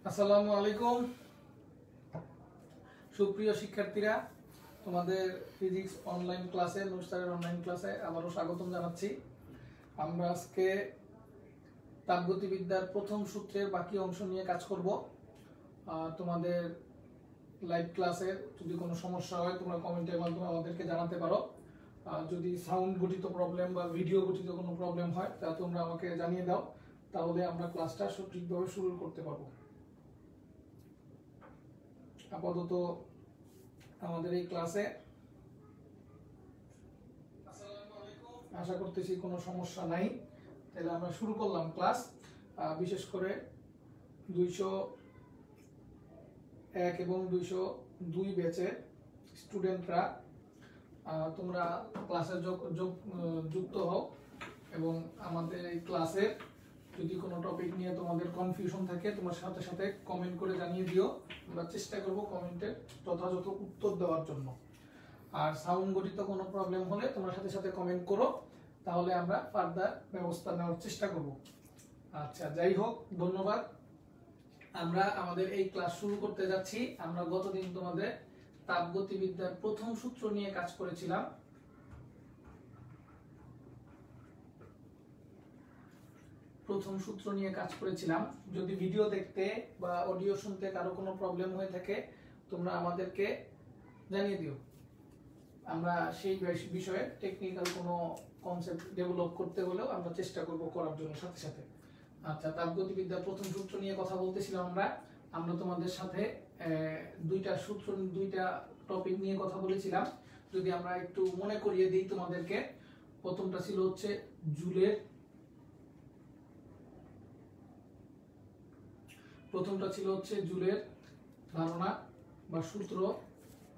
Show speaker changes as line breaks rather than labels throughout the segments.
আসসালামু আলাইকুম সুপ্রিয় শিক্ষার্থীরা, তোমাদের ফিজিক্স অনলাইন ক্লাসে নুরসারের অনলাইন ক্লাসে আবারও স্বাগতম জানাচ্ছি। আমরা আজকে তাপগতিবিদ্যার প্রথম সূত্রের বাকি অংশ নিয়ে কাজ করব। তোমাদের লাইভ ক্লাসে যদি কোনো সমস্যা হয় তোমরা কমেন্টের মাধ্যমে আমাদেরকে জানাতে পারো। যদি সাউন্ড গঠিত প্রবলেম বা ভিডিও গঠিত কোনো প্রবলেম হয় তা তোমরা আমাকে জানিয়ে দাও, তাহলে আমরা ক্লাসটা সঠিকভাবে শুরু করতে পারবো। আপাতত আমাদের এই ক্লাসে আশা করতেছি কোনো সমস্যা নাই। তাহলে আমরা শুরু করলাম ক্লাস। বিশেষ করে 201 এবং 202 ব্যাচের স্টুডেন্টরা তোমরা ক্লাসে যুক্ত হও এবং আমাদের এই ক্লাসে যদি কোনো টপিক নিয়ে তোমাদের কনফিউশন থাকে তোমার সাথে সাথে কমেন্ট করে জানিয়ে দিও। আমরা চেষ্টা করব কমেন্টের যথাযথ উত্তর দেওয়ার জন্য। আর সাউন্ড গঠিত কোনো প্রবলেম হলে তোমরা সাথে সাথে কমেন্ট করো, তাহলে আমরা ফার্দার ব্যবস্থা নেওয়ার চেষ্টা করব। আচ্ছা, যাই হোক, ধন্যবাদ। আমরা আমাদের এই ক্লাস শুরু করতে যাচ্ছি। আমরা গতদিন তোমাদের তাপগতিবিদ্যার প্রথম সূত্র নিয়ে কাজ করেছিলাম। যদি ভিডিও দেখতে বা অডিও শুনতে কারো কোনো প্রবলেম হয়ে থাকে তোমরা আমাদেরকে জানিয়ে দিও। আমরা সেই বিষয়ে টেকনিক্যাল কোনো কনসেপ্ট ডেভেলপ করতে হলেও আমরা চেষ্টা করব করার জন্য সাথে সাথে। আচ্ছা, তাপগতিবিদ্যার প্রথম সূত্র নিয়ে কথা বলতেছিলাম আমরা তোমাদের সাথে দুইটা টপিক নিয়ে কথা বলেছিলাম। যদি আমরা একটু মনে করিয়ে দিই তোমাদেরকে, প্রথমটা ছিল হচ্ছে জুলের ধারণা বা সূত্র,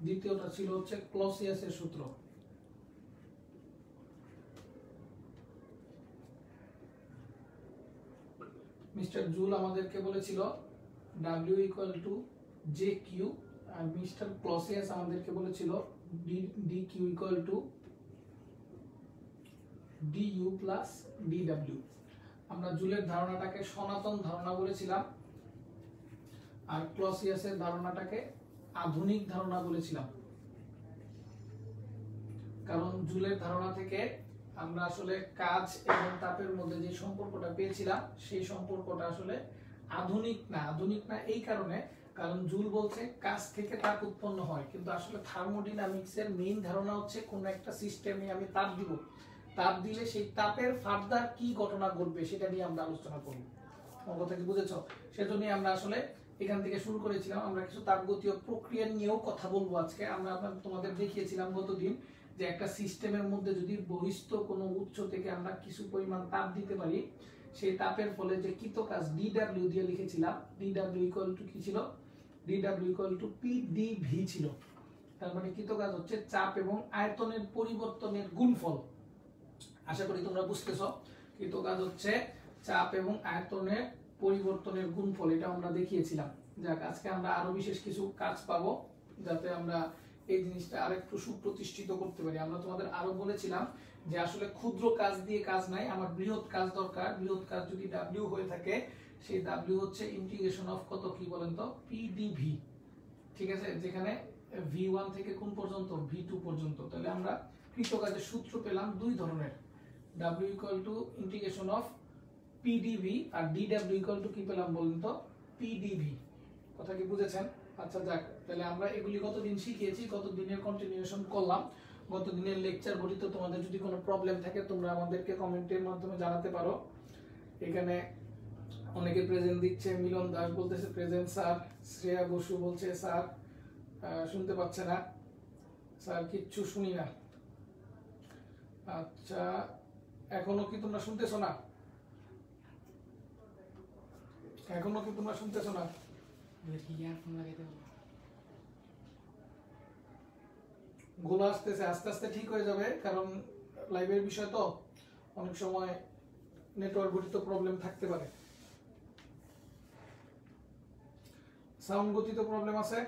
দ্বিতীয়টা ছিল হচ্ছে ক্লসিয়াসের সূত্র। মিস্টার জুল আমাদেরকে বলেছিল W = JQ, আর মিস্টার ক্লসিয়াস আমাদেরকে বলেছিল DQ = DU + DW। আমরা জুলের ধারণাটাকে সনাতন ধারণা বলেছিলাম আর ক্লসিয়াসের ধারণাটাকে আধুনিক ধারণা বলেছিলাম। কারণ জুলের ধারণা থেকে আমরা আসলে কাজ এবং তাপের মধ্যে যে সম্পর্কটা পেয়েছিলাম সেই সম্পর্কটা আসলে আধুনিক না এই কারণে, কারণ জুল বলছে কাজ থেকে তাপ উৎপন্ন হয়, কিন্তু আসলে থার্মোডাইনামিক্সের মেইন ধারণা হচ্ছে কোন একটা সিস্টেমে আমি তাপ দিব, তাপ দিলে সেই তাপের ফার্দার কি ঘটনা ঘটবে সেটা নিয়ে আমরা আলোচনা করব। আমার কথা কি বুঝেছো? সেজন্যই আমরা আসলে এখান থেকে শুরু করেছিলাম। আমরা কিছু তাপগতীয় প্রক্রিয়া নিয়েও কথা বলবো আজকে। আমরা তোমাদের দেখিয়েছিলাম গতদিন যে একটা সিস্টেমের মধ্যে যদি বহিস্থ কোনো উৎস থেকে আমরা কিছু পরিমাণ তাপ দিতে পারি, সেই তাপের ফলে যে কৃত কাজ DW দিয়ে লিখেছিলাম। DW = কি ছিল? DW = PdV ছিল। তার মানে কৃত কাজ হচ্ছে চাপ এবং আয়তনের পরিবর্তনের গুণফল। আশা করি তোমরা বুঝতেছো। কৃত কাজ হচ্ছে চাপ এবং আয়তনের পরিবর্তনের গুণফল, এটা আমরা দেখিয়েছিলাম। যাক, আজকে আমরা আরো বিশেষ কিছু কাজ পাবো যাতে আমরা এই জিনিসটা আরেকটু সুপ্রতিষ্ঠিত করতে পারি। আমরা তোমাদের আরো বলেছিলাম যে আসলে ক্ষুদ্র কাজ দিয়ে কাজ নাই, আমার বৃহৎ কাজ দরকার। বৃহৎ কাজ যদি W হয়ে থাকে, সেই W হচ্ছে ইন্টিগ্রেশন অফ কত কি বলেন তো? PdV। ঠিক আছে, যেখানে V1 থেকে কোন পর্যন্ত? V2 পর্যন্ত। তাহলে আমরা কৃত কাজের সূত্র পেলাম দুই ধরনের, W = ইন্টিগ্রেশন অফ PdV আর DW = কি পেলাম বলেন তো? PdV। কথা কি বুঝেছেন? আচ্ছা, যাক, তাহলে আমরা এগুলি গতদিন শিখিয়েছি, গতদিনের কন্টিনিউশন করলাম। গতদিনের লেকচার বলিত তোমাদের যদি কোনো প্রবলেম থাকে তোমরা আমাদেরকে কমেন্টের মাধ্যমে জানাতে পারো। এখানে অনেকে প্রেজেন্ট দিচ্ছে। মিলন দাস বলতেছে প্রেজেন্ট স্যার। শ্রেয়া বসু বলছে স্যার শুনতে পাচ্ছে না, স্যার কিচ্ছু শুনি না। আচ্ছা, এখনো কি তোমরা শুনতেছো না? গোলা আসতেছে, আস্তে আস্তে ঠিক হয়ে যাবে, কারণ লাইভের বিষয় তো অনেক সময় নেটওয়ার্ক গঠিত প্রবলেম থাকতে পারে। সাউন্ড গঠিত প্রবলেম আছে?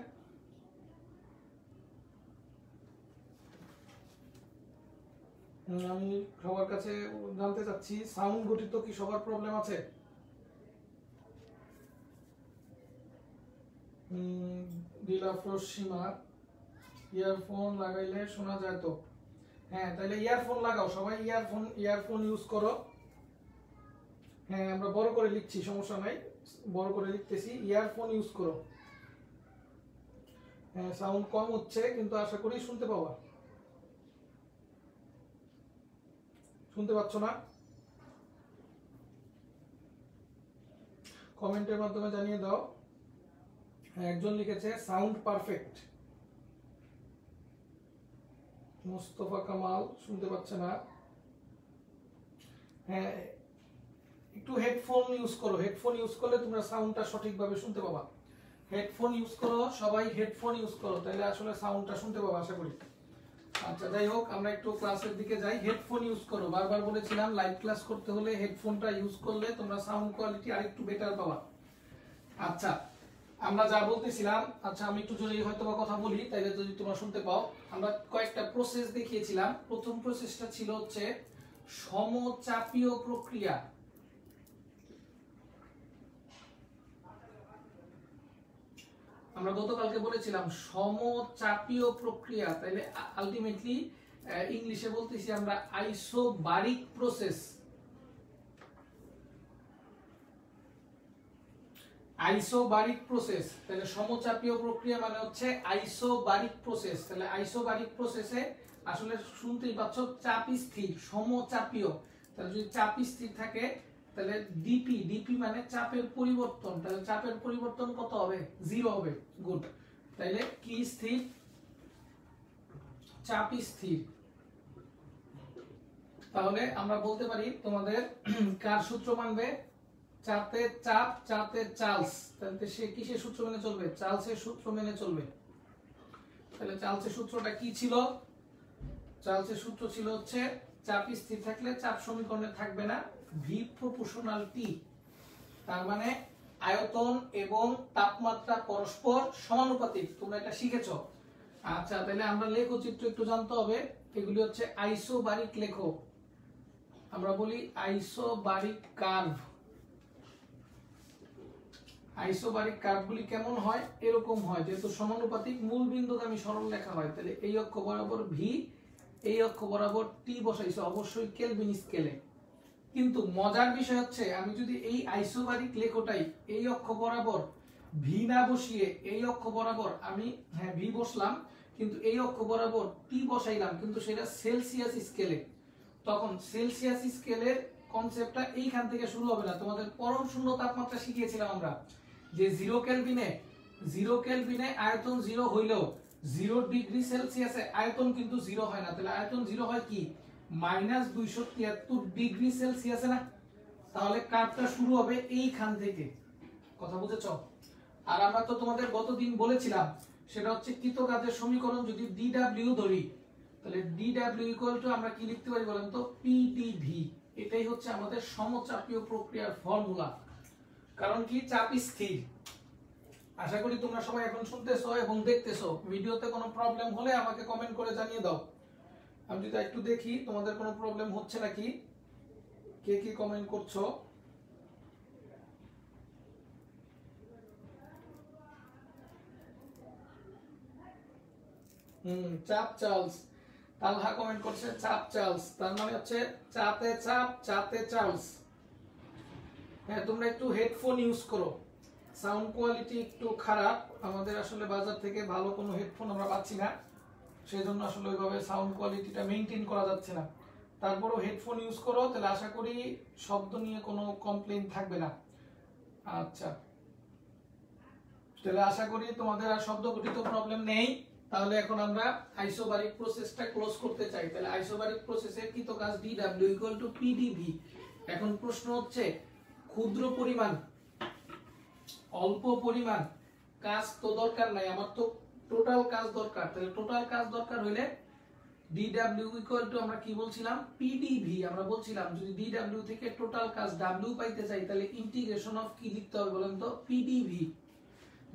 আমি সবার কাছে জানতে চাচ্ছি, সাউন্ড গঠিত কি সবার প্রবলেম আছে? দিলাফরোজ সীমা, ইয়ারফোন লাগাইলে শোনা যায় তো? হ্যাঁ, তাহলে ইয়ারফোন লাগাও, সবাই ইয়ারফোন ইউজ করো। হ্যাঁ, আমরা বড় করে লিখছি, সমস্যা নাই, বড় করে লিখতেছি, ইয়ারফোন ইউজ করো। হ্যাঁ, সাউন্ড কম হচ্ছে কিন্তু আশা করি শুনতে পাবা। শুনতে পাচ্ছ না? কমেন্টের মাধ্যমে জানিয়ে দাও। একজন লিখেছে সাউন্ড পারফেক্ট। মুস্তফা কামাল শুনতে পাচ্ছে না। হ্যাঁ, একটু হেডফোন ইউজ করো, হেডফোন ইউজ করলে তোমরা সাউন্ডটা সঠিকভাবে শুনতে পাবা। হেডফোন ইউজ করো, সবাই হেডফোন ইউজ করো, তাহলে আসলে সাউন্ডটা শুনতে পাবা আশা করি। আচ্ছা, যাই হোক, আমরা একটু ক্লাসের দিকে যাই। হেডফোন ইউজ করো, বারবার বলেছিলাম লাইভ ক্লাস করতে হলে হেডফোনটা ইউজ করলে তোমরা সাউন্ড কোয়ালিটি আরেকটু বেটার পাবা। আচ্ছা, আমরা যা বলতেছিলাম, আচ্ছা আমি একটু জোরে হয়তো বা কথা বলি, তাইলে যদি তোমরা শুনতে পাও। আমরা কয়েকটা প্রসেস দেখিয়েছিলাম। প্রথম প্রসেসটা ছিল হচ্ছে সমচাপীয় প্রক্রিয়া। আমরা গতকালকে বলেছিলাম সমচাপীয় প্রক্রিয়া, তাইলে আলটিমেটলি ইংলিশে বলতেছি আমরা আইসোবারিক প্রসেস। আইসোবারিক প্রসেস, তাহলে সমচাপীয় প্রক্রিয়া মানে হচ্ছে আইসোবারিক প্রসেস। তাহলে আইসোবারিক প্রসেসে আসলে শুনতেই পাচ্ছ চাপ স্থির, সমচাপীয়। তাহলে যদি চাপ স্থির থাকে তাহলে ডিপি মানে চাপের পরিবর্তন, তাহলে চাপের পরিবর্তন কত হবে? 0 হবে। গুড। তাহলে কি স্থির? চাপ স্থির। তাহলে আমরা বলতে পারি তোমাদের কার সূত্র মানবে? চাপে চাপ, চাপে চার্লস। তাহলে সে কিসের সূত্র মেনে চলবে? চার্লসের সূত্র মেনে চলবে। তাহলে চার্লসের সূত্রটা কি ছিল? চার্লসের সূত্র ছিল হচ্ছে চাপ স্থির থাকলে চাপ সমীকরণে থাকবে না ভি প্রপোর্শনাল টি। তার মানে আয়তন এবং তাপমাত্রা পরস্পর সমানুপাতিক। তোমরা এটা শিখেছো। আচ্ছা, তাহলে আমরা লেখচিত্র একটু জানতে হবে। এগুলি হচ্ছে আইসোবারিক লেখো। আমরা বলি আইসোবারিক কার্ভ। আইসোবারিক কার্ভগুলি কেমন হয়? এরকম হয়, যেহেতু সমানুপাতিক মূল বিন্দুগামী সরল রেখা হয়। তাহলে এই অক্ষ বরাবর ভি, এই অক্ষ বরাবর টি বসাইছে অবশ্যই কেলভিন স্কেলে। কিন্তু মজার বিষয় হচ্ছে আমি যদি এই আইসোবারিক লেখটাই এই অক্ষ বরাবর ভি না বসিয়ে এই অক্ষ বরাবর আমি ভি বসলাম, কিন্তু এই অক্ষ বরাবর টি বসাইলাম, কিন্তু সেটা সেলসিয়াস স্কেলে, তখন সেলসিয়াস স্কেলের কনসেপ্টটা এইখান থেকে শুরু হবে না। তোমাদের পরম শূন্য তাপমাত্রা শিখিয়েছিলাম আমরা যে 0 কেলভিনে আয়তন 0 হইলেও 0 ডিগ্রি সেলসিয়াসে আয়তন কিন্তু 0 হয় না। তাহলে আয়তন 0 হয় কি? -273 ডিগ্রি সেলসিয়াসে না? তাহলে কার্ভটা শুরু হবে এইখান থেকে। কথা বুঝেছো? আর আমরা তো তোমাদের গতদিন বলেছিলাম সেটা হচ্ছে কৃত কাজের সমীকরণ যদি dw ধরি, তাহলে dw আমরা কি লিখতে পারি বলেন তো? pdv। এটাই হচ্ছে আমাদের সমচাপীয় প্রক্রিয়ার ফর্মুলা। কারণ কি? চাপ স্থির। আশা করি তোমরা সবাই এখন শুনতেছো এবং দেখতেছো। ভিডিওতে কোনো প্রবলেম হলে আমাকে কমেন্ট করে জানিয়ে দাও। আমি যদি একটু দেখি তোমাদের কোনো প্রবলেম হচ্ছে নাকি, কে কি কমেন্ট করছো। চাপ চার্লস, তালহা কমেন্ট করছে চাপ চার্লস, তার মানে হচ্ছে চাপে চাপ, চাপে চার্লস। হ্যাঁ, তোমরা একটু হেডফোন ইউজ করো। সাউন্ড কোয়ালিটি একটু খারাপ, আমাদের আসলে বাজার থেকে ভালো কোনো হেডফোন আমরা পাচ্ছি না, সেই জন্য আসলে ওইভাবে সাউন্ড কোয়ালিটিটা মেনটেন করা যাচ্ছে না। তারপরও হেডফোন ইউজ করো, তাহলে আশা করি শব্দ নিয়ে কোনো কমপ্লেইন থাকবে না। আচ্ছা, তাহলে আশা করি তোমাদের আর শব্দগঠিত প্রবলেম নেই। তাহলে এখন আমরা আইসোবারিক প্রসেসটা ক্লোজ করতে চাই। তাহলে আইসোবারিক প্রসেসের কৃত কাজ dw = pdv। এখন প্রশ্ন হচ্ছে ক্ষুদ্র পরিমাণ, অল্প পরিমাণ কাজ তো দরকার নাই, আমার তো টোটাল কাজ দরকার। তাহলে টোটাল কাজ দরকার হইলে dw আমরা কি বলছিলাম? pdv। আমরা বলছিলাম যদি dw থেকে টোটাল কাজ w পাইতে চাই তাহলে ইন্টিগ্রেশন অফ কি লিখতে হবে বলেন তো? pdv।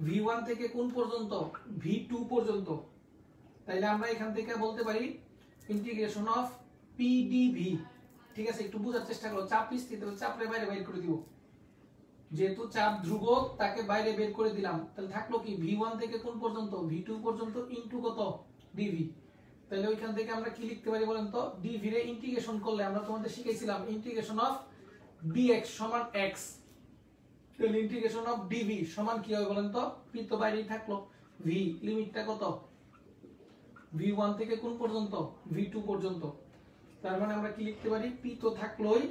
v1 থেকে কোন পর্যন্ত? v2 পর্যন্ত। তাইলে আমরা এখান থেকে বলতে পারি ইন্টিগ্রেশন অফ pdv। ঠিক আছে, একটু বোঝার চেষ্টা করো। চাপ স্থির, তাহলে চাপের বাইরে বাইর করে দিব। যেহেতু চাপ ধ্রুবক তাকে বাইরে বের করে দিলাম, তাহলে থাকলো কি v1 থেকে কোন পর্যন্ত v2 পর্যন্ত ইনটু কত dv। তাহলে ওইখান থেকে আমরা কি লিখতে পারি বলেন তো, dv রে ইন্টিগ্রেশন করলে আমরা তোমাদের শিখাইছিলাম ইন্টিগ্রেশন অফ dx সমান x, তাহলে ইন্টিগ্রেশন অফ dv সমান কি হবে বলেন তো, p তো বাইরেই থাকলো, v লিমিটটা কত v1 থেকে কোন পর্যন্ত v2 পর্যন্ত। তার মানে আমরা কি লিখতে পারি, p তো থাকলোই,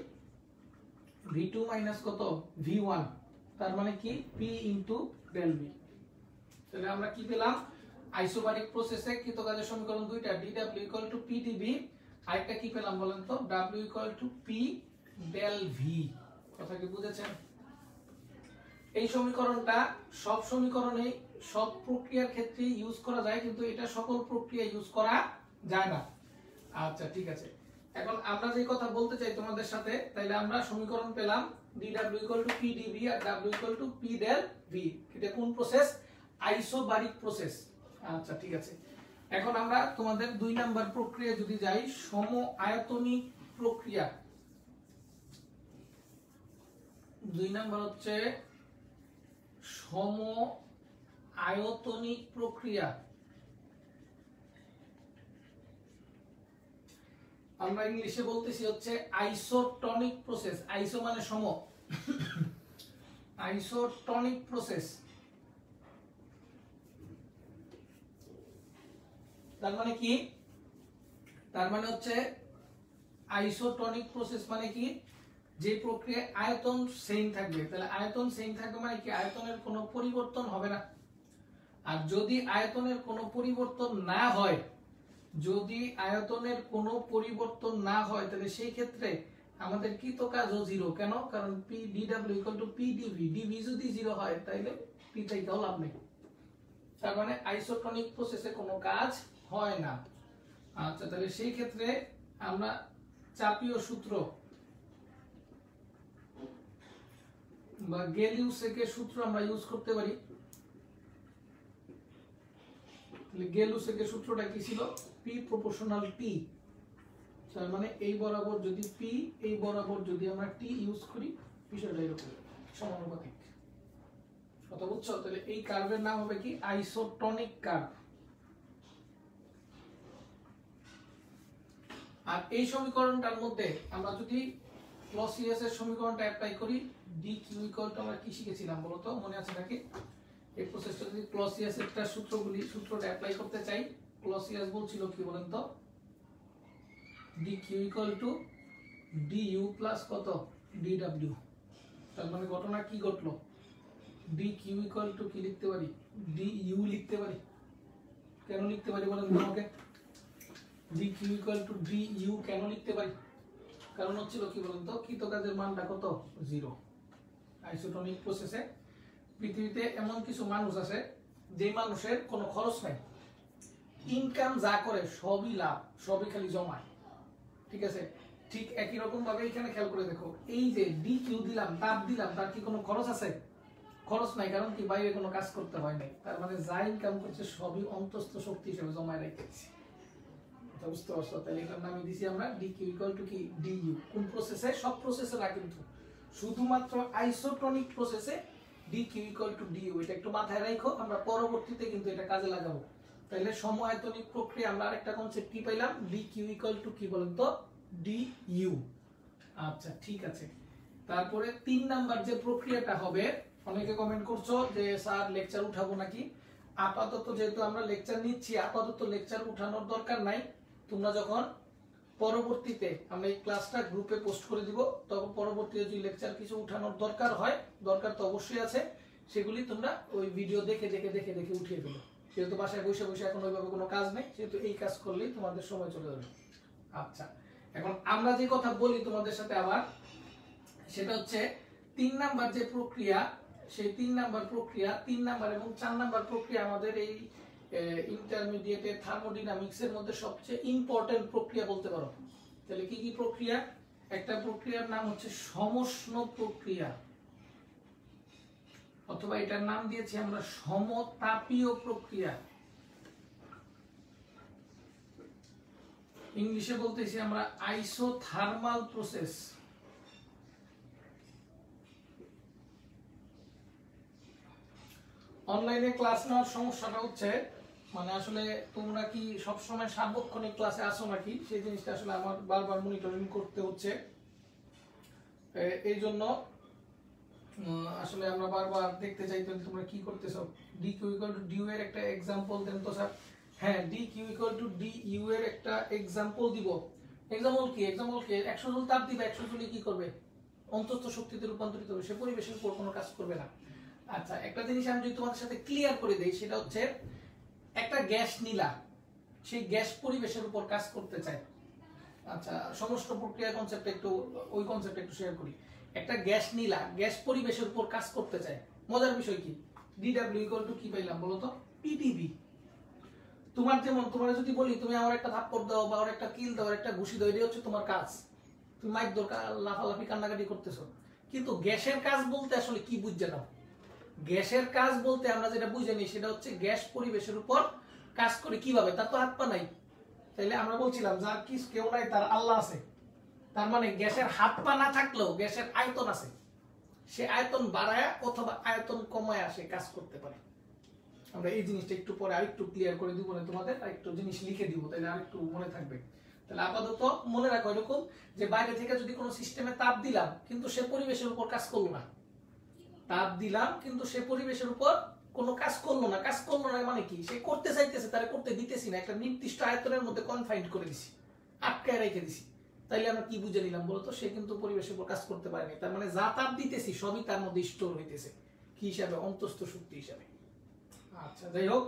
v2 মাইনাস কত v1, তার মানে কি p ইনটু del v। তাহলে আমরা কি পেলাম, আইসোবারিক প্রসেসে কৃত কাজের সমীকরণ দুইটা, dw = p dv, আরেকটা কি পেলাম বলেন তো, w = p del v। কথা কি বুঝেছেন? এই সমীকরণটা সব সমীকরণে সব প্রক্রিয়ার ক্ষেত্রে ইউজ করা যায়, কিন্তু এটা সকল প্রক্রিয়া ইউজ করা যায় না। আচ্ছা ঠিক আছে, এখন আমরা যে কথা বলতে চাই তোমাদের সাথে, তাইলে আমরা সমীকরণ পেলাম dw = p dv আর w = p del v। এটা কোন প্রসেস, আইসোবারিক প্রসেস। আচ্ছা ঠিক আছে, এখন আমরা তোমাদের 2 নাম্বার প্রক্রিয়া যদি যাই, সম আয়তনিক প্রক্রিয়া। 2 নাম্বার হচ্ছে সম আয়তনিক প্রক্রিয়া। আমরা ইংলিশে বলতেছি হচ্ছে আইসোটনিক প্রসেস। আইসো মানে সম, আইসোটনিক প্রসেস। তার মানে কি, তার মানে হচ্ছে আইসোটনিক প্রসেস মানে কি, যে প্রক্রিয়ায় আয়তন সেম থাকবে। তাহলে আয়তন সেম থাকবে মানে কি, আয়তনের কোনো পরিবর্তন হবে না। আর যদি আয়তনের কোনো পরিবর্তন না হয়, যদি আয়তনের কোনো পরিবর্তন না হয়, তাহলে সেই ক্ষেত্রে আমাদের কৃত কাজও জিরো। কেন? কারণ p dw = p dv, dv যদি জিরো হয় তাহলে p থেকেও লাভ নেই। তার মানে আইসোটনিক প্রসেসে কোনো কাজ হয় না। আচ্ছা, তাহলে সেই ক্ষেত্রে আমরা চাপীয় সূত্র বা গেলিউসেকের সূত্র আমরা ইউজ করতে পারি। তাহলে গেলিউসেকের সূত্রটা কি ছিল, p প্রপোর্শনাল t। তার মানে এই বরাবর যদি p, এই বরাবর যদি আমরা t ইউজ করি, বিষয়টা এরকম সমানুপাতিক। কথা বুঝছো? তাহলে এই কার্ভের নাম হবে কি, আইসোটনিক কার্ভ। আর এই সমীকরণটার মধ্যে আমরা যদি ক্লসিয়াস এর সমীকরণটা অ্যাপ্লাই করি, dq = আমরা কি শিখেছিলাম বলো তো, মনে আছে নাকি? এই প্রসেসটা যদি ক্লসিয়াস এর সূত্রটা অ্যাপ্লাই করতে চাই, ক্লসিয়াস বলছিল কি বলেন তো, dq = du প্লাস কত dw। তার মানে ঘটনা কি ঘটলো, dq = কি লিখতে পারি, du লিখতে পারি। কেন লিখতে পারি বলেন তো আমাকে, dq = du কেন লিখতে পারি? কারণ হচ্ছিল কি বলেন তো, কৃত কাজের মানটা কত, 0। আইসোটনিক প্রসেসে পৃথিবীতে এমন কিছু মানুষ আছে যে মানুষের কোনো খরচ নাই, ইনকাম যা করে সবই লাভ, সবই খালি জমায়। ঠিক আছে, ঠিক একই রকম ভাবে এখানে খেয়াল করে দেখো, এই যে dq দিলাম, তাপ দিলাম, তার কি কোনো খরচ আছে? খরচ নাই, কারণ কি বাইরে কোনো কাজ করতে হয় নাই। তার মানে যা ইনকাম করছে সবই অন্তস্থ শক্তি হিসেবে জমায় রেখেছি। বুঝতে পারছো? তাহলে এটার নামে দিছি আমরা dq = কি du। কোন প্রসেসে? সব প্রসেসে না, কিন্তু শুধুমাত্র আইসোটনিক প্রসেসে dq = du। এটা একটু মাথায় রাখো, আমরা পরবর্তীতে কিন্তু এটা কাজে লাগাবো। তাহলে সম আয়তনিক প্রক্রিয়া আমরা আরেকটা কনসেপ্ট কি পাইলাম, dq = কি বলেন তো, du। আচ্ছা ঠিক আছে, তারপরে 3 নাম্বার যে প্রক্রিয়াটা হবে, অনেকে কমেন্ট করছো যে স্যার লেকচার উঠাবো নাকি। আপাতত যেহেতু আমরা লেকচার নিচ্ছি, আপাতত লেকচার উঠানোর দরকার নাই। তোমরা যখন পরবর্তীতে আমরা এই ক্লাসটা গ্রুপে পোস্ট করে দিব, তখন পরবর্তীতে যদি লেকচার কিছু উঠানোর দরকার হয়, দরকার তো অবশ্যই আছে, সেগুলি তোমরা ওই ভিডিও দেখে দেখে দেখে দেখে উঠিয়ে ফেলো। যেহেতু বাসায় বসে বসে এখন ওইভাবে কোনো কাজ নেই, সেহেতু এই কাজ করলেই তোমাদের সময় চলে যাবে। আচ্ছা, এখন আমরা যে কথা বলি তোমাদের সাথে আবার, সেটা হচ্ছে 3 নাম্বার যে প্রক্রিয়া, সেই 3 নাম্বার প্রক্রিয়া, 3 নাম্বার এবং 4 নাম্বার প্রক্রিয়া আমাদের এই ইন্টারমিডিয়েটে থার্মোডাইনামিক্সের মধ্যে সবচেয়ে ইম্পর্টেন্ট প্রক্রিয়া বলতে পারো। তাহলে কি কি প্রক্রিয়া? একটা প্রক্রিয়ার নাম হচ্ছে সমষ্ণ প্রক্রিয়া, অথবা এটার নাম দিয়েছি আমরা সমতাপীয় প্রক্রিয়া। ইংলিশে বলতেছি আমরা আইসোথার্মাল প্রসেস। অনলাইনে ক্লাস নেওয়ার সমস্যাটা হচ্ছে মানে আসলে তোমরা কি সবসময় সার্বক্ষণিক ক্লাসে আসো নাকি সেই জিনিসটা আসলে আমার বারবার মনিটরিং করতে হচ্ছে। এই জন্য আসলে আমরা বারবার দেখতে চাই তোমরা কি করতেছো। D Q equal to D U এর একটা एग्जांपल দেন তো স্যার। হ্যাঁ, D Q equal to D U এর একটা एग्जांपल দিব। एग्जांपल কি 100 জুল তাপ দিবে, 100 জুলে কি করবে? অন্তস্থ শক্তিতে রূপান্তরিত হবে, সে পরিবেশের উপর কোনো কাজ করবে না। আচ্ছা, একটা জিনিস আমি যদি তোমাদের সাথে ক্লিয়ার করে দেই, সেটা হচ্ছে একটা গ্যাস নিলা, সেই গ্যাস পরিবেশের উপর কাজ করতে চায়। আচ্ছা, সমস্ত প্রক্রিয়া কনসেপ্ট একটু ওই কনসেপ্ট একটু শেয়ার করি। একটা গ্যাস নিলা, গ্যাস পরিবেশের উপর কাজ করতে চায়। মজার বিষয় কি, ডিডব্লিউ ইকুয়াল টু কি পাইলাম বলো তো? পিডিবি। তোমার যেমন তোমার যদি বলি তুমি আমার একটা থাপ্পড় দাও বা একটা কিল দাও, একটা ঘুষি দাও, এটা হচ্ছে তোমার কাজ। তুমি মাইক দরকার লাফালাফি কান্নাকাটি করতেছো, কিন্তু গ্যাসের কাজ বলতে আসলে কি বুঝে নাও? গ্যাসের কাজ বলতে আমরা যেটা বুঝে নিই সেটা হচ্ছে গ্যাস পরিবেশের উপর কাজ করে কিভাবে, তার তো হাত পা নাই। তাইলে আমরা বলছিলাম যার কি কেউ নাই তার আল্লাহ আছে। তার মানে গ্যাসের হাত পা না থাকলেও গ্যাসের আয়তন আছে, সে আয়তন বাড়ায় অথবা আয়তন কমায় সে কাজ করতে পারে। আমরা এই জিনিসটা একটু পরে আরেকটু ক্লিয়ার করে দিব না তোমাদের, আরেকটু জিনিস লিখে দিব, তাহলে আরেকটু মনে থাকবে। তাহলে আপাতত মনে রাখো এরকম যে বাইরে থেকে যদি কোনো সিস্টেমে তাপ দিলাম কিন্তু সে পরিবেশের উপর কাজ করলো না, তাপ দিলাম কিন্তু সে পরিবেশের উপর কোনো কাজ করলো না। কাজ করলো না মানে কি, সে করতে চাইতেছে তারা করতে দিতেছি না, একটা নির্দিষ্ট আয়তনের মধ্যে কনফাইন্ড করে দিছি, আটকায় রেখে দিছি। তাইলে আমরা কি বুঝে নিলাম বলতো? সে কিন্তু পরিবেশের উপর কাজ করতে পারেনি। তার মানে যা তাপ দিতেছি সবই তার মধ্যে স্টোর হইতেছে, কি হিসাবে? অন্তস্থ শক্তি হিসাবে। আচ্ছা, যাই হোক,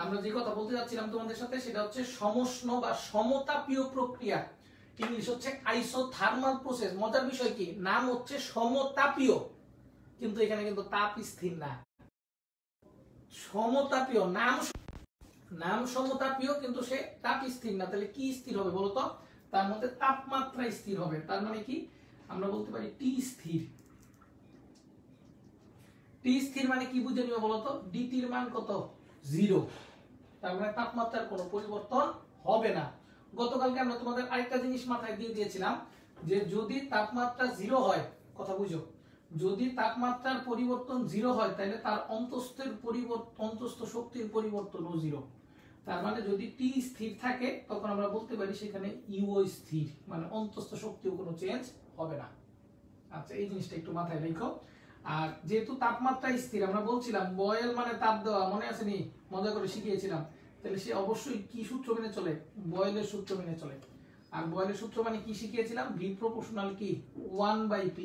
আমরা যে কথা বলতে যাচ্ছিলাম তোমাদের সাথে সেটা হচ্ছে সমষ্ণ বা সমতাপীয় প্রক্রিয়া। ইংলিশ হচ্ছে আইসোথার্মাল প্রসেস। মজার বিষয় কি, নাম হচ্ছে সমতাপীয়, কিন্তু এখানে কিন্তু তাপ স্থির না। সমতাপীয় নাম সমতাপীয়, কিন্তু সে তাপ স্থির না। তাহলে কি স্থির হবে বলতো? তার মধ্যে তাপমাত্রা স্থির হবে। তার মানে কি, আমরা বলতে পারি টি স্থির। টি স্থির মানে কি বুঝে নিবে বলতো? ডিটি এর মান কত? 0। তার মানে তাপমাত্রার কোনো পরিবর্তন হবে না। গতকালকে আমরা তোমাদের আরেকটা জিনিস মাথায় দিয়ে দিয়েছিলাম যে যদি তাপমাত্রা 0 হয়, কথা বুঝো, যদি তাপমাত্রার পরিবর্তন 0 হয় তাহলে তার অন্তস্থ শক্তির পরিবর্তনও 0। তার মানে যদি টি স্থির থাকে তখন আমরা বলতে পারি সেখানে ইউও স্থির, মানে অন্তস্থ শক্তিও কোনো চেঞ্জ হবে না। আচ্ছা, এই জিনিসটা একটু মাথায় রেখো। আর যেহেতু তাপমাত্রা স্থির, আমরা বলছিলাম বয়েল মানে তাপ দেওয়া, মনে আছে নি? মজা করে শিখিয়েছিলাম। তাহলে সে অবশ্যই কি সূত্র মেনে চলে? বয়েলের সূত্র মেনে চলে। আর বয়েলের সূত্র মানে কি শিখিয়েছিলাম? ভি প্রপোর্শনাল কি 1/p।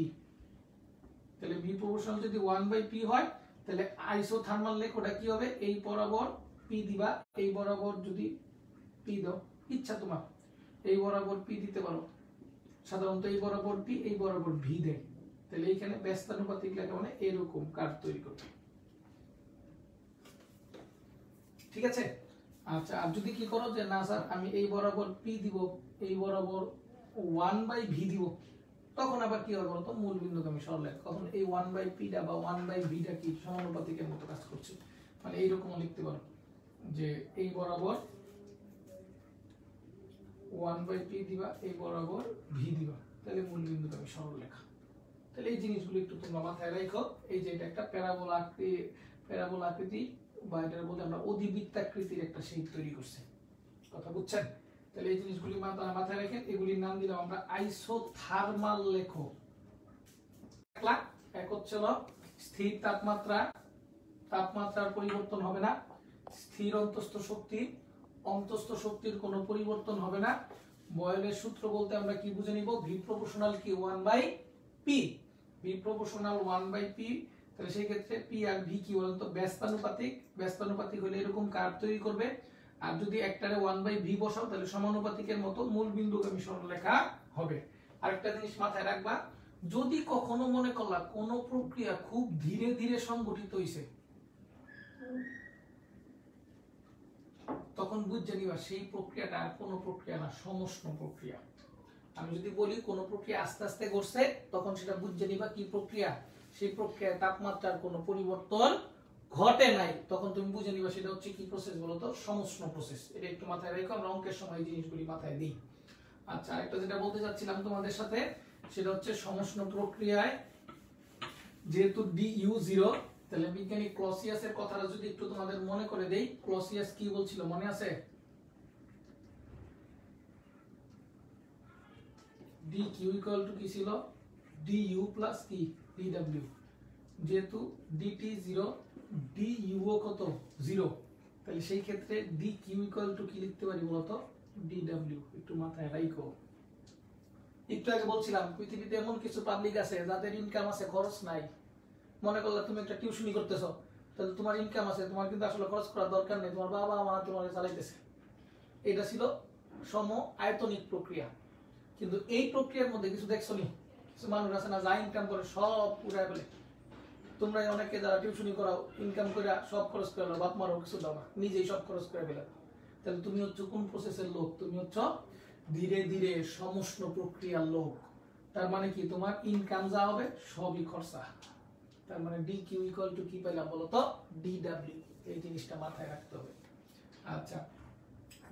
তাহলে ভি প্রপোর্শনাল যদি 1/p হয় তাহলে আইসোথার্মাল লেখোটা কি হবে? এই বরাবর পি দিবা, এই বরাবর যদি পি দাও, ইচ্ছা তোমার, এই বরাবর পি দিতে পারো, সাধারণত এই বরাবর পি, এই বরাবর ভি দেয়। তাহলে এইখানে ব্যস্তানুপাতিক লেখা মানে এরকম কার্ভ তৈরি করবে। ঠিক আছে? আচ্ছা, আর যদি কি করো যে না স্যার আমি এই বরাবর পি দিব, এই বরাবর 1/v দিব, তখন আবার কি হবে বলতো? মূল বিন্দুগামী সরলরেখ। তখন এই 1/p টা বা 1/v টা কি সমানুপাতিকের মতো কাজ করছে। মানে এইরকম লিখতে পারো যে এই বরাবর 1/p দিবা, এই বরাবর v দিবা, তাহলে মূল বিন্দুগামী সরলরেখ। তাহলে এই জিনিসগুলো একটু তোমরা মাথায় রাখো। এই যে এটা একটা প্যারাবোলা আকৃতি বা এটার মধ্যে আমরা অধিবৃত্তাকৃতির একটা শেপ তৈরি করছি, কথা বুঝছেন? তাহলে এই জিনিসগুলি মাথায় রাখেন। এগুলির নাম দিলাম আমরা আইসোথার্মাল লেখো। এক হচ্ছে স্থির তাপমাত্রা, তাপমাত্রার পরিবর্তন হবে না। স্থির অন্তস্থ শক্তির কোনো পরিবর্তন হবে না। বয়েলের সূত্র বলতে আমরা কি বুঝে নিব? ভি প্রপোর্শনাল কি 1/p। V proportional 1/p। তাহলে সেই ক্ষেত্রে পি আর ভি কি বলতো? ব্যস্তানুপাতিক। ব্যস্তানুপাতিক হলে এরকম কার্ভ তৈরি করবে। আর যদি একটারে 1/v বসাও তাহলে সমানুপাতিকের মতো মূল বিন্দুগামী সরলরেখা হবে। আরেকটা জিনিস মাথায় রাখবা, যদি কখনো মনে করলা কোন প্রক্রিয়া খুব ধীরে ধীরে সংঘটিত হইছে, তখন বুঝে নিবা সেই প্রক্রিয়াটা আর কোনো প্রক্রিয়া না, সমষ্ণ প্রক্রিয়া। আমি যদি বলি কোন প্রক্রিয়া আস্তে আস্তে ঘটছে, তখন সেটা বুঝে নিবা কি প্রক্রিয়া? সেই প্রক্রিয়ায় তাপমাত্রার কোনো পরিবর্তন ঘটে নাই, তখন তুমি বুঝে নিবা সেটা হচ্ছে কি প্রসেস বলতো? সমষ্ণ প্রসেস। এটা একটু মাথায় রেখো, আমরা অঙ্কের সময় এই জিনিসগুলি মাথায় দিই। আচ্ছা, আরেকটা যেটা বলতে চাচ্ছিলাম তোমাদের সাথে সেটা হচ্ছে সমষ্ণ প্রক্রিয়ায় যেহেতু ডিইউ 0, তাহলে বিজ্ঞানী ক্লসিয়াসের কথাটা যদি একটু তোমাদের মনে করে দেই, ক্লসিয়াস কি বলছিল মনে আছে? dq ইকুয়াল টু কি ছিল? du প্লাস কি dw, যেহেতু dt 0 du ও কত 0, তাহলে সেই ক্ষেত্রে dq ইকুয়াল টু কি লিখতে পারি বলতো? dw। একটু মাথায় রাখো। একটু আগে বলছিলাম পৃথিবীতে এমন কিছু পাবলিক আছে যাদের ইনকাম আছে খরচ নাই। মনে করলে তুমি একটা টিউশনি করতেছো, তাহলে তোমার ইনকাম আছে, তোমার কিন্তু আসলে খরচ করার দরকার নেই, তোমার বাবা মা তোমাকে চালাইতেছে। এটা ছিল সম আয়তনিক প্রক্রিয়া। কিন্তু এই প্রক্রিয়ার মধ্যে কিছু দেখছো নি? কিছু মানুষ আছে না, যা ইনকাম করে সব উড়ায় ফেলে। তোমরা অনেকে যারা টিউশনি করাও, ইনকাম করে সব খরচ করে বাপ মারও কিছু দাও না, নিজেই সব খরচ করে ফেলে। তাহলে তুমি হচ্ছে কোন প্রসেসের লোক? তুমি হচ্ছে ধীরে ধীরে সমষ্ণ প্রক্রিয়ার লোক। তার মানে কি, তোমার ইনকাম যা হবে সবই খরচা। তার মানে dq ইকুয়াল টু কি পেলাম বলো তো? dw। এই জিনিসটা মাথায় রাখতে হবে। আচ্ছা,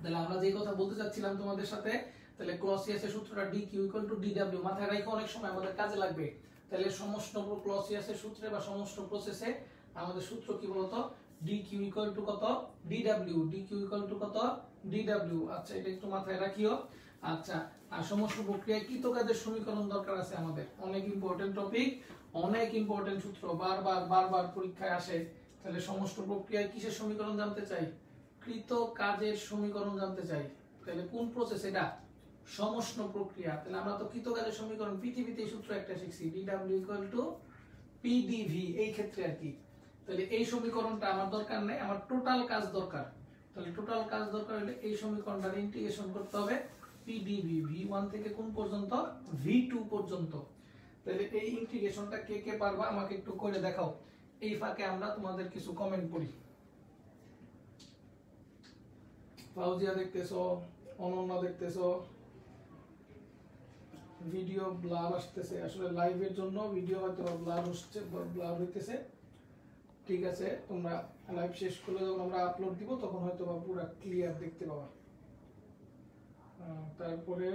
তাহলে আমরা যে কথা বলতে চাচ্ছিলাম তোমাদের সাথে, তাহলে ক্লসিয়াসের সূত্রটা dq ইকুয়াল টু dw মাথায় রাখো, অনেক সময় আমাদের কাজে লাগবে। তাহলে সমষ্ণ ক্লসিয়াসের সূত্রে বা সমষ্ণ প্রসেসে আমাদের সূত্র কি বলতো? dq ইকুয়াল টু কত? dw। dq ইকুয়াল টু কত? dw। আচ্ছা, এটা একটু মাথায় রাখিও। আচ্ছা, আর সমষ্ণ প্রক্রিয়ায় কৃতকাজের সমীকরণ দরকার আছে আমাদের, অনেক ইম্পর্টেন্ট টপিক, অনেক ইম্পর্টেন্ট সূত্র, বারবার পরীক্ষায় আসে। তাহলে সমষ্ণ প্রক্রিয়ায় কিসের সমীকরণ জানতে চাই? কৃত কাজের সমীকরণ জানতে চাই। তাহলে কোন প্রসেস এটা? সমষ্ণ প্রক্রিয়া। তাহলে আমরা তো কৃত কাজের সমীকরণ পৃথিবীতে এই সূত্র একটা শিখছি, dw ইকুয়াল টু pdv, এই ক্ষেত্রে আর কি। তাহলে এই সমীকরণটা আমার দরকার নেই, আমার টোটাল কাজ দরকার। তাহলে টোটাল কাজ দরকার হলে এই সমীকরণটার ইন্টিগ্রেশন করতে হবে pdv, v1 থেকে কোন পর্যন্ত? v2 পর্যন্ত। তাহলে এই ইন্টিগ্রেশনটা কে কে পারবা আমাকে একটু করে দেখাও। এই ফাঁকে আমরা তোমাদের কিছু কমেন্ট পড়ি। ফাউজিয়া দেখতেছো, অনন্যা দেখতেছো, ভিডিও ব্লার আসতেছে, আসলে লাইভের জন্য ভিডিও হয়তো ব্লার হচ্ছে, ব্লার হইতেছে। ঠিক আছে, তোমরা লাইভ শেষ করলে যখন আমরা আপলোড দিব তখন হয়তো পুরো ক্লিয়ার দেখতে পাবা। তারপরে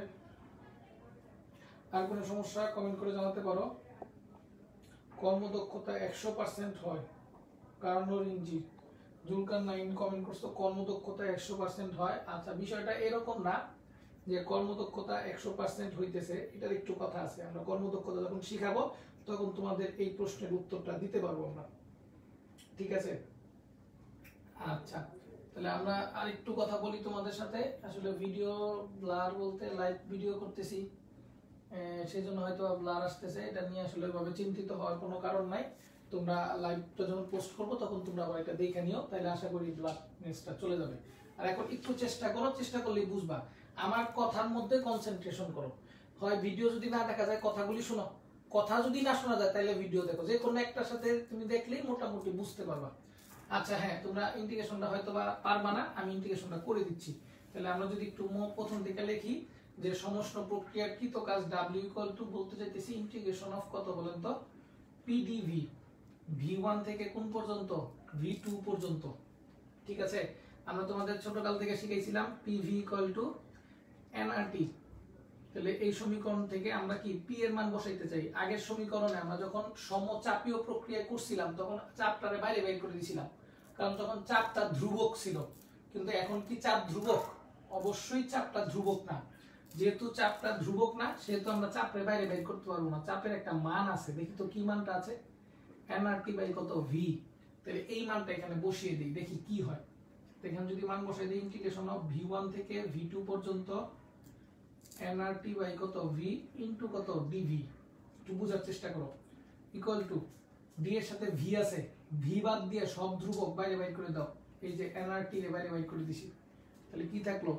আর কোনো সমস্যা কমেন্ট করে জানাতে পারো। কর্মদক্ষতা 100% হয়, কারণর ইঞ্জি জুলকার নাইন কমেন্ট করছো কর্মদক্ষতা 100% হয়। আচ্ছা, বিষয়টা এরকম না যে কর্মদক্ষতা 100% হইতেছে, এটার একটু কথা আছে। আমরা কর্মদক্ষতা যখন শিখাবো তখন তোমাদের এই প্রশ্নের উত্তরটা দিতে পারবো আমরা। ঠিক আছে? আচ্ছা, তাহলে আমরা আর একটু কথা বলি তোমাদের সাথে। আসলে ভিডিও ব্লার বলতে লাইভ ভিডিও করতেছি, সেই জন্য হয়তো ব্লার আসতেছে। এটা নিয়ে আসলে ভাবে চিন্তিত হওয়ার কোনো কারণ নাই। তোমরা লাইভটা যখন পোস্ট করবো তখন তোমরা আবার এটা দেখে নিও, তাহলে আশা করি ব্লারনেসটা চলে যাবে। আর এখন একটু চেষ্টা করো, চেষ্টা করলেই বুঝবা। আমার কথার মধ্যে কনসেন্ট্রেশন করো। হয় ভিডিও যদি না দেখা যায় কথাগুলি শোনো, কথা যদি না শোনা যায় তাহলে ভিডিও দেখো, যে কোনো একটার সাথে তুমি দেখলেই মোটামুটি বুঝতে পারবা। আচ্ছা হ্যাঁ, তোমরা ইন্টিগ্রেশনটা হয়তো বা পারবা না, আমি ইন্টিগ্রেশনটা করে দিচ্ছি। তাহলে আমরা যদি একটু প্রথম থেকে লিখি যে সমষ্ণ প্রক্রিয়ার কৃত কাজ w ইকুয়াল টু বলতে চাইতেছি ইন্টিগ্রেশন অফ কত বলেন তো? pdv, v1 থেকে কোন পর্যন্ত? v2 পর্যন্ত। ঠিক আছে, আমরা তোমাদের ছোটকাল থেকে শিখাইছিলাম pv ইকুয়াল টু nrt। তাহলে এই সমীকরণ থেকে আমরা কি p এর মান বসাইতে চাই। আগের সমীকরণে আমরা যখন সমচাপীয় প্রক্রিয়া করছিলাম তখন চাপটারে বাইরে বের করে দিয়েছিলাম, কারণ তখন চাপটা ধ্রুবক ছিল। কিন্তু এখন কি চাপ ধ্রুবক? অবশ্যই চাপটা ধ্রুবক না। যেহেতু চাপটা ধ্রুবক না, সেহেতু আমরা চাপের বাইরে বের করতে পারবো না। চাপের একটা মান আছে, দেখি তো কি মানটা আছে। nrt বাই কত? v। তাহলে এই মানটা এখানে বসিয়ে দিই, দেখি কি হয়। তো এখানে যদি মান বসিয়ে দিই ইন্টিগ্রেশন অফ v1 থেকে v2 পর্যন্ত nrt বাই কত? v ইনটু কত? dv। একটু বোঝার চেষ্টা করো। ইকুয়াল টু d এর সাথে v আছে, v বাদ দিয়ে সব ধ্রুবক বাইরে বাইর করে দাও। এই যে nrt এর বাইরে বাইর করে দিছি, তাহলে কি থাকলো?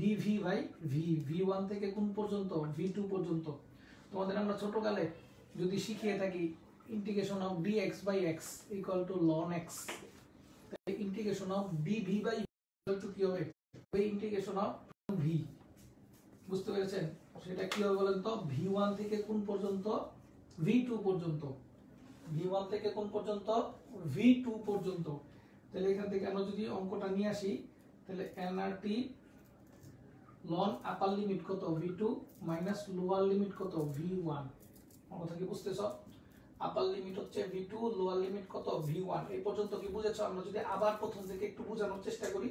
dv বাই v, v1 থেকে কোন পর্যন্ত? v2 পর্যন্ত। তোমাদের আমরা ছোটকালে যদি শিখিয়ে থাকি integration of dx by x equal to ln x, তাহলে integration of dv by equal to কি হবে? ওই ইন্টিগ্রেশন অফ v। বুঝতে পেরেছেন? সেটা কি হবে বলেন তো? v1 থেকে কোন পর্যন্ত? v2 পর্যন্ত। v1 থেকে কোন পর্যন্ত? v2 পর্যন্ত। তাহলে এখান থেকে আমরা যদি অঙ্কটা নিয়ে আসি, তাহলে nrt ln আপার লিমিট কত? v2 মাইনাস লোয়ার লিমিট কত? v1। কথা কি বুঝতেছ? আপার লিমিট হচ্ছে v2, লোয়ার লিমিট কত v1। এই পর্যন্ত কি বুঝেছো? আমরা যদি আবার প্রথম থেকে একটু বোঝানোর চেষ্টা করি,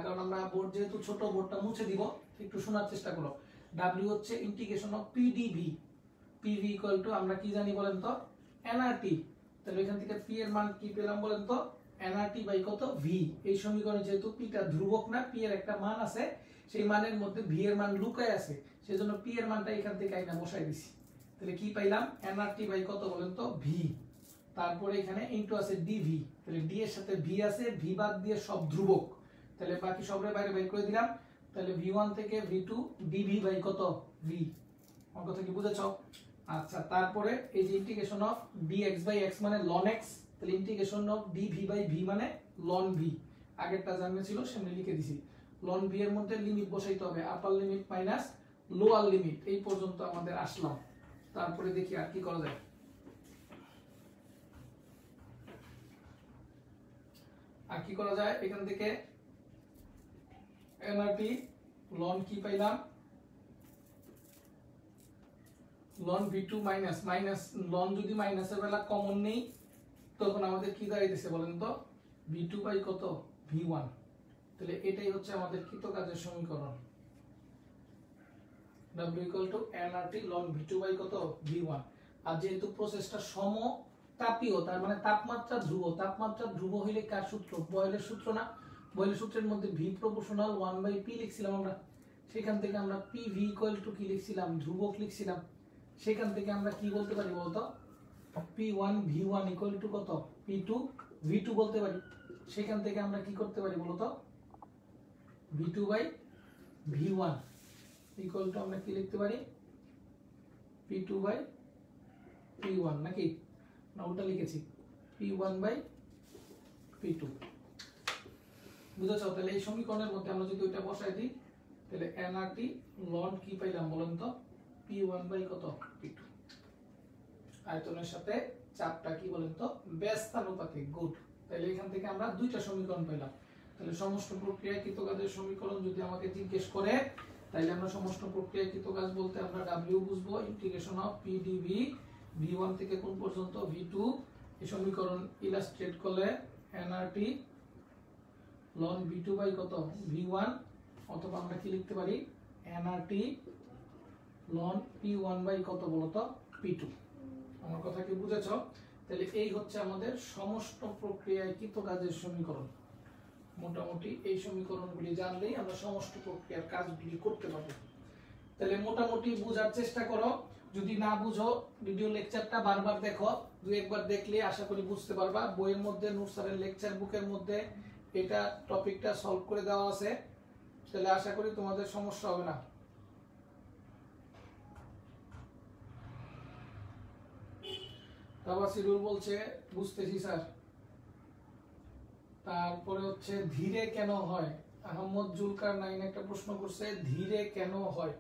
কারণ আমরা বোর্ড যেহেতু ছোট, বোর্ডটা মুছে দিব, একটু শোনার চেষ্টা করো। w হচ্ছে integration of pdv, pv equal to আমরা কি জানি বলেন তো nrt। তাহলে এখান থেকে p এর মান কি পেলাম বলেন তো nrt বাই কত v। এই সমীকরণে যেহেতু p টা ধ্রুবক না, p এর একটা মান আছে, সেই মানের মধ্যে v এর মান লুকায় আছে, সেজন্য p এর মানটা এখান থেকে আইনা বসাই দিছি। তাহলে কি পাইলাম nrt বাই কত বলেন তো v। তারপরে এখানে ইনটু আছে dv, তাহলে d এর সাথে v আছে, v বাদ দিয়ে সব ধ্রুবক, তাহলে বাকি সবরে বাইরে বাইর করে দিলাম। তাহলে v1 থেকে v2 dv বাই কত v। আমার কথা কি বুঝেছো? আচ্ছা, তারপরে এই যে integration of dx by x মানে ln x, তাহলে integration of dv by v মানে ln v। আগেরটা জানা ছিল সেমনি লিখে দিছি। ln v এর মধ্যে লিমিট বসাইতে হবে, আপার লিমিট মাইনাস লোয়ার লিমিট। এই পর্যন্ত আমাদের আসলাম। তারপরে দেখি আর কি করা যায়। আর কি করা যায় এখান থেকে nrt ln কি পাইলাম ln v2 minus minus ln যদি মাইনাসের বেলা কমন নেই তখন আমাদের কি দাঁড়াইতেছে বলেন তো v2 বাই কত v1। তাহলে এটাই হচ্ছে আমাদের কৃতকাজের সমীকরণ, w nrt ln v2 by কত v1। আর যেহেতু প্রসেসটা সমতাপীয়, তার মানে তাপমাত্রা ধ্রুব, তাপমাত্রা ধ্রুব হইলে কার সূত্র? বয়েলের সূত্র না? বয়েলের সূত্রের মধ্যে v প্রপোর্শনাল 1/p লিখছিলাম আমরা, সেখান থেকে আমরা pv কি লিখছিলাম? ধ্রুবক লিখছিলাম। সেখান থেকে আমরা কি বলতে পারি বলতো p1 v1 কত p2 v2 বলতে পারি। সেখান থেকে আমরা কি করতে পারি বলতো v2 বাই v1 আমরা কি লিখতে পারি p2 বাই p1, নাকি না উল্টা লিখেছি p1 বাই p2। বুঝেছো? তাহলে এই সমীকরণের মধ্যে আমরা যদি ওইটা বসাই দিই তাহলে nrt ln কি পাইলাম বলেন তো p1 বাই কত p2। আয়তনের সাথে চাপটা কি বলেন তো ব্যস্তানুপাতিক। গুড। তাহলে এখান থেকে আমরা দুইটা সমীকরণ পেলাম। তাহলে সমস্ত প্রক্রিয়াকৃত কাজের সমীকরণ যদি আমাকে জিজ্ঞেস করে তাহলে আমরা সমস্ত প্রক্রিয়াকৃত কাজ বলতে আমরা w বুঝবো, ইন্টিগ্রেশন অফ pdv v1 থেকে কোন পর্যন্ত v2। এই সমীকরণ ইলাস্ট্রেট করলে nrt ln v2 বাই কত v1, অথবা আমরা কি লিখতে পারি nrt ln p1 বাই কত বলতো p2। আমার কথা কি বুঝেছো? তাহলে এই হচ্ছে আমাদের সমস্ত প্রক্রিয়াকৃত কাজের সমীকরণ। মোটামুটি এই সমীকরণগুলি জানলেই আমরা সমস্ত প্রক্রিয়ার কাজগুলি করতে পারবো। তাহলে মোটামুটি বোঝার চেষ্টা করো, যদি না বুঝো ভিডিও লেকচারটা বারবার দেখো, দুই একবার দেখলে আশা করি বুঝতে পারবা। বইয়ের মধ্যে নূর স্যারের লেকচার বুকের মধ্যে এটা টপিকটা সলভ করে দেওয়া আছে, তাহলে আশা করি তোমাদের সমস্যা হবে না। তাবাসিরুল বলছে বুঝতেছি স্যার। তারপরে হচ্ছে ধীরে কেন হয়? আহমদ জুলকার নাইন একটা প্রশ্ন করছে ধীরে কেন হয়।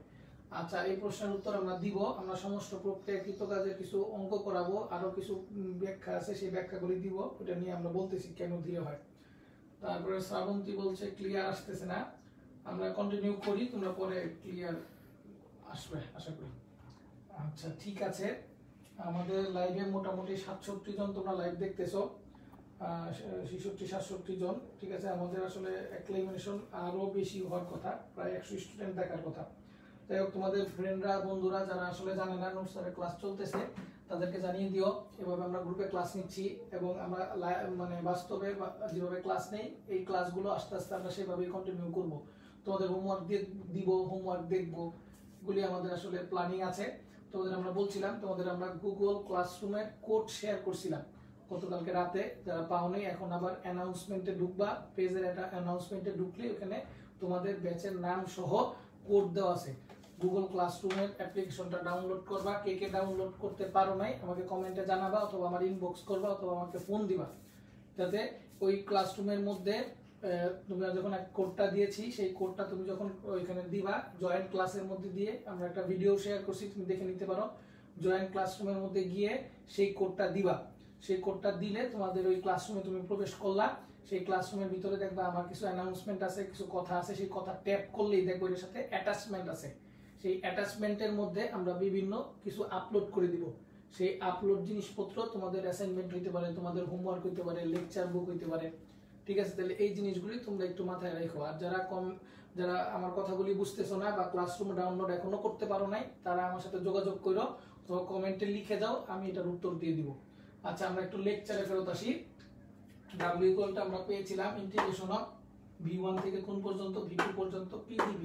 আচ্ছা, এই প্রশ্নের উত্তর আমরা দিব। আমরা সমস্ত প্রক্রিয়াকৃত কাজের কিছু অঙ্ক করাবো, আরো কিছু ব্যাখ্যা আছে সেই ব্যাখ্যাগুলি দিব, ওটা নিয়ে আমরা বলতেছি কেন ধীরে হয়। তারপরে শ্রাবন্তী বলছে ক্লিয়ার আসতেছে না, আমরা কন্টিনিউ করি, তোমরা পরে ক্লিয়ার আসবে আশা করি। আচ্ছা ঠিক আছে, আমাদের লাইভে মোটামুটি 67 জন তোমরা লাইভ দেখতেছো, 66-67 জন। ঠিক আছে, আমাদের আসলে অ্যাক্লাইমেশন আরো বেশি হওয়ার কথা, প্রায় 100 স্টুডেন্ট দেখার কথা। যাই হোক, তোমাদের ফ্রেন্ডরা বন্ধুরা যারা আসলে জানে না নোটস স্যারের ক্লাস চলতেছে তাদেরকে জানিয়ে দিও। এভাবে আমরা গ্রুপে ক্লাস নিচ্ছি এবং আমরা মানে বাস্তবে যেভাবে ক্লাস নেই এই ক্লাসগুলো আস্তে আস্তে আমরা সেভাবেই কন্টিনিউ করব। তোমাদের হোমওয়ার্ক দিব, হোমওয়ার্ক দেখবো, এগুলি আমাদের আসলে প্ল্যানিং আছে। তোমাদের আমরা বলছিলাম, তোমাদের আমরা গুগল ক্লাসরুমের কোড শেয়ার করছিলাম গতকালকে রাতে, যারা পাওনি এখন আবার অ্যানাউন্সমেন্টে ঢুকবা, পেজের একটা অ্যানাউন্সমেন্টে ঢুকলে ওখানে তোমাদের ব্যাচের নাম সহ কোড দেওয়া আছে। গুগল ক্লাসরুমের অ্যাপ্লিকেশনটা ডাউনলোড করবা, কে কে ডাউনলোড করতে পারো নাই আমাকে কমেন্টে জানাবা, অথবা আমার ইনবক্স করবা, অথবা আমাকে ফোন দিবা, যাতে ওই ক্লাসরুমের মধ্যে তুমি যখন এক কোডটা দিয়েছি সেই কোডটা তুমি যখন ওইখানে দিবা জয়েন্ট ক্লাসের মধ্যে দিয়ে, আমরা একটা ভিডিও শেয়ার করছি তুমি দেখে নিতে পারো, জয়েন্ট ক্লাসরুমের মধ্যে গিয়ে সেই কোডটা দিবা। সেই কোডটা দিলে তোমাদের ওই ক্লাসরুমে তুমি প্রবেশ করলা, সেই ক্লাসরুমের ভিতরে দেখবা আমার কিছু অ্যানাউন্সমেন্ট আছে, কিছু কথা আছে, সেই কথা ট্যাপ করলেই দেখবো এর সাথে অ্যাটাচমেন্ট আছে। সেই অ্যাটাচমেন্টের মধ্যে আমরা বিভিন্ন কিছু আপলোড করে দিব, সেই আপলোড জিনিসপত্র তোমাদের অ্যাসাইনমেন্ট হইতে পারে, তোমাদের হোমওয়ার্ক হইতে পারে, লেকচার বুক হইতে পারে। ঠিক আছে, তাহলে এই জিনিসগুলি তোমরা একটু মাথায় রাখো। আর যারা আমার কথাগুলি বুঝতেছো না বা ক্লাসরুম ডাউনলোড এখনো করতে পারো নাই, তারা আমার সাথে যোগাযোগ করো, তো কমেন্টে লিখে দাও, আমি এটার উত্তর দিয়ে দিব। আচ্ছা, আমরা একটু লেকচারে ফেরত আসি। ডাব্লিউ ইকুয়ালটা আমরা পেয়েছিলাম ইন্টিগ্রেশন অফ v1 থেকে কোন পর্যন্ত, v2 পর্যন্ত pdv।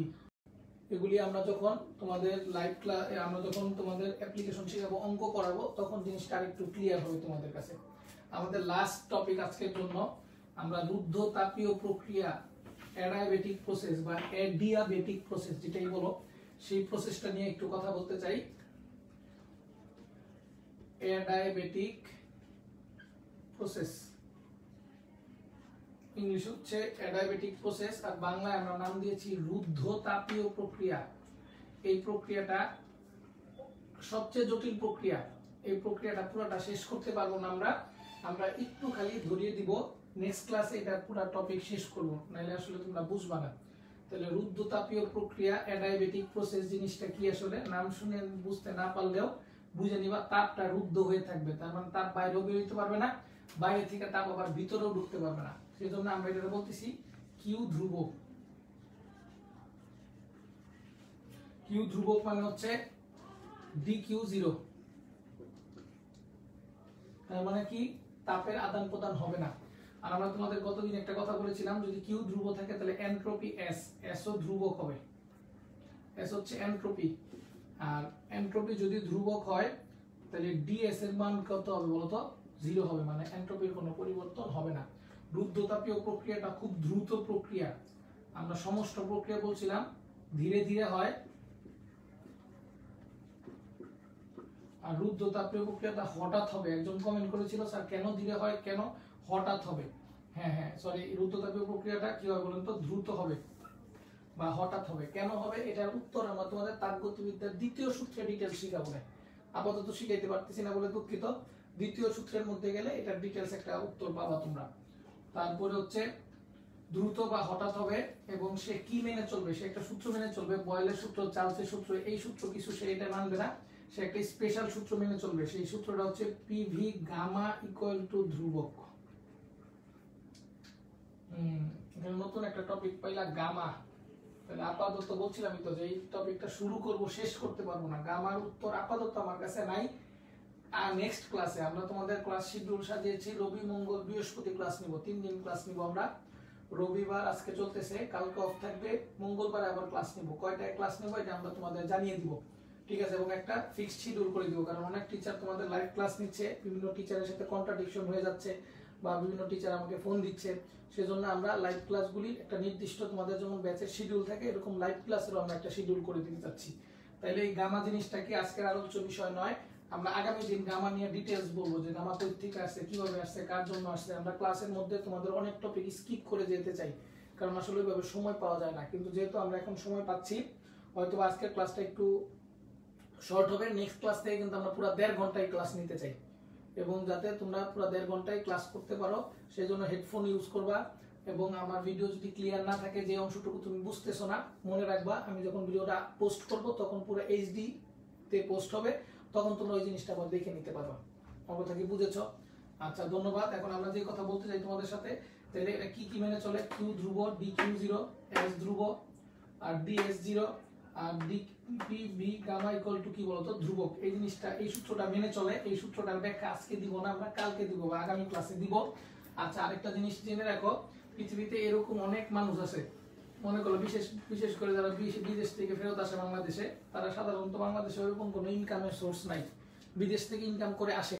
এগুলি আমরা যখন তোমাদের লাইভ ক্লাস, আমরা যখন তোমাদের অ্যাপ্লিকেশন শেখাবো, অঙ্ক করাবো, তখন জিনিসটা আরেকটু ক্লিয়ার হবে তোমাদের কাছে। আমাদের লাস্ট টপিক আজকের জন্য আমরা রুদ্ধ তাপীয় প্রক্রিয়া, অ্যাডিয়াবেটিক প্রসেস বা অ্যাডিয়াবেটিক প্রসেস যেটাই বলো, সেই প্রসেসটা নিয়ে একটু কথা বলতে চাই। অ্যাডিয়াবেটিক প্রসেস ইংলিশ হচ্ছে অ্যাডিয়াবেটিক প্রসেস, আর বাংলায় আমরা নাম দিয়েছি রুদ্ধ তাপীয় প্রক্রিয়া। এই প্রক্রিয়াটা সবচেয়ে জটিল প্রক্রিয়া। এই প্রক্রিয়াটা পুরোটা শেষ করতে পারবো না আমরা একটু খালি ধরিয়ে দিব, নেক্সট ক্লাসে এটা পুরো টপিক শেষ করব, নাহলে আসলে তোমরা বুঝবা না। তাহলে রুদ্ধ তাপীয় প্রক্রিয়া, অ্যাডিয়াবেটিক প্রসেস জিনিসটা কি, আসলে নাম শুনে বুঝতে না পারলেও বুঝে নিবা, তাপটা রুদ্ধ হয়ে থাকবে, তার মানে তাপ বাইরেও বের হইতে পারবে না, বাইরে থেকে তাপ আবার ভিতরেও ঢুকতে পারবে না। সেজন্য আমরা এটা বলতেছি কিউ ধ্রুবক। কিউ ধ্রুবক মানে হচ্ছে dq0, তার মানে কি তাপের আদান প্রদান হবে না। আর আমরা তোমাদের গতদিন একটা কথা বলেছিলাম, যদি কিউ ধ্রুব থাকে তাহলে এনট্রপি এস ও ধ্রুবক হবে। এস হচ্ছে এনট্রপি, আর এনট্রপি যদি ধ্রুবক হয় তাহলে ডিএস এর মান কত হবে বলতো, 0 হবে, মানে এনট্রপির কোনো পরিবর্তন হবে না। রুদ্ধ তাপীয় প্রক্রিয়াটা খুব দ্রুত প্রক্রিয়া। আমরা সমস্ত প্রক্রিয়া বলছিলাম ধীরে ধীরে হয়, আর রুদ্ধ তাপীয় প্রক্রিয়াটা হঠাৎ হবে। একজন কমেন্ট করেছিল স্যার কেন ধীরে হয়, কেন হঠাৎ হবে। হ্যাঁ সরি, রুদ্ধ তাপীয় প্রক্রিয়াটা কি হবে বলেন তো, দ্রুত হবে বা হঠাৎ হবে। কেন হবে এটার উত্তর আমরা তোমাদের তাপগতিবিদ্যার দ্বিতীয় সূত্রে ডিটেইলস শিখাবো না, আপাতত শিখাইতে পারতেছি না বলে দুঃখিত। দ্বিতীয় সূত্রের মধ্যে গেলে এটার ডিটেইলস একটা উত্তর পাবা তোমরা। তারপরে হচ্ছে দ্রুত বা হঠাৎ হবে, এবং সে কি মেনে চলবে, সে একটা সূত্র মেনে চলবে, বয়েলের সূত্র, চার্লসের সূত্র, এই সূত্র কিছু সে এটা মানবে না, সে একটা স্পেশাল সূত্র মেনে চলবে। সেই সূত্রটা হচ্ছে পিভি গামা ইকুয়াল টু ধ্রুবক। এখানে নতুন একটা টপিক পাইলা, গামা। তাহলে আপাতত বলছিলাম তো যে এই টপিকটা শুরু করব, শেষ করতে পারবো না। গামার উত্তর আপাতত আমার কাছে নাই। আর নেক্সট ক্লাসে আমরা তোমাদের ক্লাস শিডিউল সাজিয়েছি, রবি মঙ্গল বৃহস্পতি ক্লাস নিব, 3 দিন ক্লাস নিব আমরা। রবিবার আজকে চলতেছে, কালকে অফ থাকবে, মঙ্গলবারে আবার ক্লাস নিব। কয়টায় ক্লাস নেব এটা আমরা তোমাদের জানিয়ে দিব, ঠিক আছে? এবং একটা ফিক্সড শিডিউল করে দিব, কারণ অনেক টিচার তোমাদের লাইভ ক্লাস নিচ্ছে, বিভিন্ন টিচারের সাথে কন্ট্রাডিকশন হয়ে যাচ্ছে, বা বিভিন্ন টিচার আমাকে ফোন দিচ্ছে। সেজন্য আমরা লাইভ ক্লাসগুলির একটা নির্দিষ্ট, তোমাদের যেমন ব্যাচের শিডিউল থাকে, এরকম লাইভ ক্লাসেরও আমরা একটা শিডিউল করে দিতে চাচ্ছি। তাইলে এই গামা জিনিসটা কি আজকের আলোচ্য বিষয় নয়, আমরা আগামী দিন গামা নিয়ে ডিটেইলস বলবো, যে গামা কই থেকে আসছে, কিভাবে আসছে, কার জন্য আসছে। আমরা ক্লাসের মধ্যে তোমাদের অনেক টপিক স্কিপ করে যেতে চাই, কারণ আসলে ওইভাবে সময় পাওয়া যায় না। কিন্তু যেহেতু আমরা এখন সময় পাচ্ছি, হয়তো আজকের ক্লাসটা একটু শর্ট হবে, নেক্সট ক্লাস থেকে কিন্তু আমরা পুরো 1.5 ঘন্টায় ক্লাস নিতে চাই, এবং যাতে তোমরা পুরো 1.5 ঘন্টায় ক্লাস করতে পারো, সেই জন্য হেডফোন ইউজ করবা। এবং আমার ভিডিও যদি ক্লিয়ার না থাকে, যে অংশটুকু তুমি বুঝতেছো না, মনে রাখবা আমি যখন ভিডিওটা পোস্ট করব তখন পুরো এইচডি তে পোস্ট হবে, তখন তোমরা ওই জিনিসটা আবার দেখে নিতে পারবা। আমার কথা কি বুঝেছো? আচ্ছা, ধন্যবাদ। এখন আমরা যে কথা বলতে চাই তোমাদের সাথে, তাহলে এটা কি কি মেনে চলে, কিউ ধ্রুব, dq0, s ধ্রুব, আর ds0, আর dpv গামা ইকুয়াল টু কি বলতো, ধ্রুবক। এই জিনিসটা, এই সূত্রটা মেনে চলে। এই সূত্রটার ব্যাখ্যা আজকে দিব না, আমরা কালকে দিব বা আগামী ক্লাসে দিব। আচ্ছা, আরেকটা জিনিস জেনে রাখো, পৃথিবীতে এরকম অনেক মানুষ আছে, মনে করো বিশেষ করে যারা বিদেশ থেকে ফেরত আসে বাংলাদেশে, তারা সাধারণত বাংলাদেশে ওরকম কোনো ইনকামের সোর্স নাই, বিদেশ থেকে ইনকাম করে আসে।